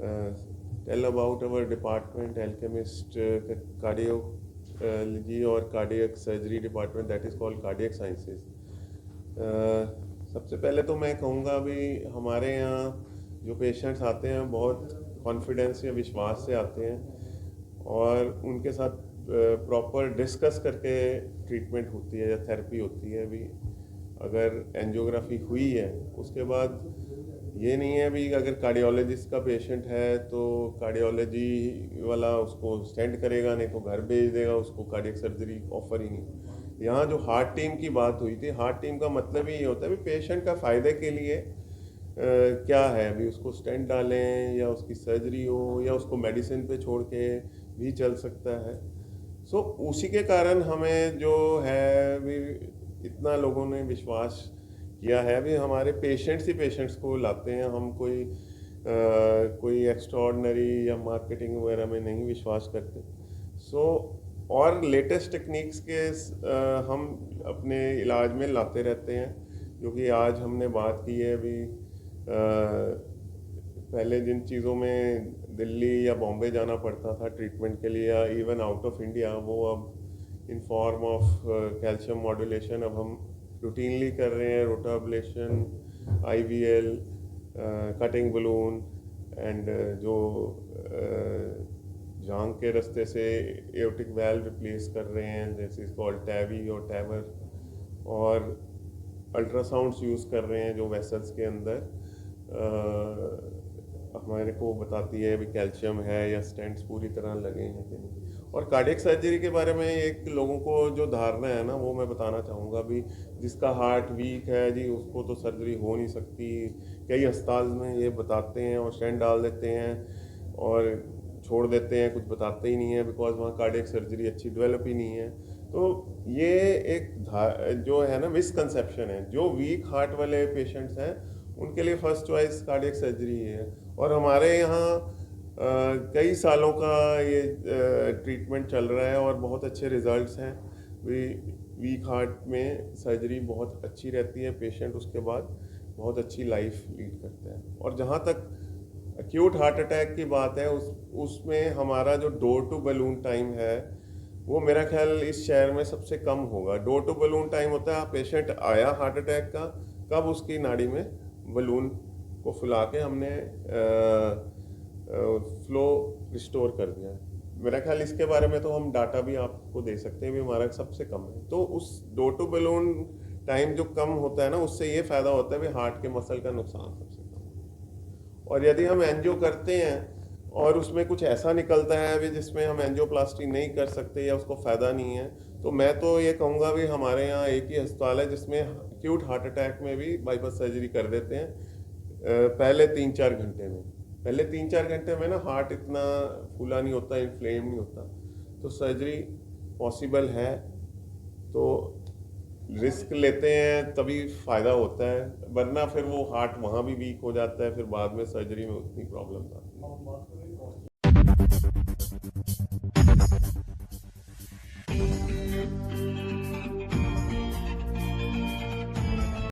tell about our department, Alchemist cardiology और cardiac surgery department that is called cardiac sciences. सबसे पहले तो मैं कहूँगा अभी हमारे यहाँ जो पेशेंट्स आते हैं बहुत कॉन्फिडेंस या विश्वास से आते हैं और उनके साथ प्रॉपर डिस्कस करके ट्रीटमेंट होती है या थेरेपी होती है। अभी अगर एंजियोग्राफी हुई है उसके बाद ये नहीं है अभी अगर कार्डियोलॉजिस्ट का पेशेंट है तो कार्डियोलॉजी वाला उसको स्टेंट करेगा, नहीं तो घर भेज देगा, उसको कार्डियक सर्जरी ऑफर ही नहीं। यहाँ जो हार्ट टीम की बात हुई थी, हार्ट टीम का मतलब ही ये होता है भी पेशेंट का फ़ायदे के लिए क्या है, अभी उसको स्टेंट डालें या उसकी सर्जरी हो या उसको मेडिसिन पे छोड़ के भी चल सकता है। सो उसी के कारण हमें जो है भी इतना लोगों ने विश्वास किया है। अभी हमारे पेशेंट्स ही पेशेंट्स को लाते हैं, हम कोई एक्स्ट्रॉर्डनरी या मार्केटिंग वगैरह में नहीं विश्वास करते। सो और लेटेस्ट टेक्निक्स के हम अपने इलाज में लाते रहते हैं, जो कि आज हमने बात की है। अभी पहले जिन चीज़ों में दिल्ली या बॉम्बे जाना पड़ता था ट्रीटमेंट के लिए या इवन आउट ऑफ इंडिया, वो अब in form of calcium modulation अब हम रूटीनली कर रहे हैं। रोटा ablation, IVL, cutting balloon and जो जांग के रास्ते से एओर्टिक वाल्व रिप्लेस कर रहे हैं, जैसे इसको अल्टैवी और टैवर, और अल्ट्रासाउंड्स यूज़ कर रहे हैं जो वेसल्स के अंदर हमारे को बताती है भी कैल्शियम है या स्टेंट्स पूरी तरह लगे हैं कि नहीं। और कार्डियक सर्जरी के बारे में एक लोगों को जो धारणा है ना, वो मैं बताना चाहूँगा भी जिसका हार्ट वीक है जी उसको तो सर्जरी हो नहीं सकती। कई अस्पताल में ये बताते हैं और स्टेंट डाल देते हैं और छोड़ देते हैं, कुछ बताते ही नहीं है, बिकॉज वहाँ कार्डियक सर्जरी अच्छी डेवलप ही नहीं है। तो ये एक जो है ना मिसकंसेप्शन है। जो वीक हार्ट वाले पेशेंट्स हैं उनके लिए फर्स्ट चॉइस कार्डियक सर्जरी है। और हमारे यहाँ कई सालों का ये ट्रीटमेंट चल रहा है और बहुत अच्छे रिजल्ट्स हैं। वीक हार्ट में सर्जरी बहुत अच्छी रहती है, पेशेंट उसके बाद बहुत अच्छी लाइफ लीड करते हैं। और जहाँ तक एक्यूट हार्ट अटैक की बात है, उसमें हमारा जो डोर टू बलून टाइम है वो मेरा ख्याल इस शहर में सबसे कम होगा। डोर टू बलून टाइम होता है पेशेंट आया हार्ट अटैक का, कब उसकी नाड़ी में बलून को फुला के हमने फ्लो रिस्टोर कर दिया। मेरा ख्याल इसके बारे में तो हम डाटा भी आपको दे सकते हैं भी हमारा सबसे कम है। तो उस डोर टू बलून टाइम जो कम होता है ना, उससे ये फ़ायदा होता है भी हार्ट के मसल का नुकसान सबसे कम। और यदि हम एंजियो करते हैं और उसमें कुछ ऐसा निकलता है भी जिसमें हम एंजियोप्लास्टी नहीं कर सकते या उसको फ़ायदा नहीं है, तो मैं तो ये कहूँगा भी हमारे यहाँ एक ही अस्पताल है जिसमें एक्यूट हार्ट अटैक में भी बाईपास सर्जरी कर देते हैं पहले 3-4 घंटे में। पहले 3-4 घंटे में ना हार्ट इतना फूला नहीं होता, इन्फ्लेम नहीं होता, तो सर्जरी पॉसिबल है। तो रिस्क लेते हैं तभी फ़ायदा होता है, वरना फिर वो हार्ट वहाँ भी वीक हो जाता है, फिर बाद में सर्जरी में उतनी प्रॉब्लम आती है।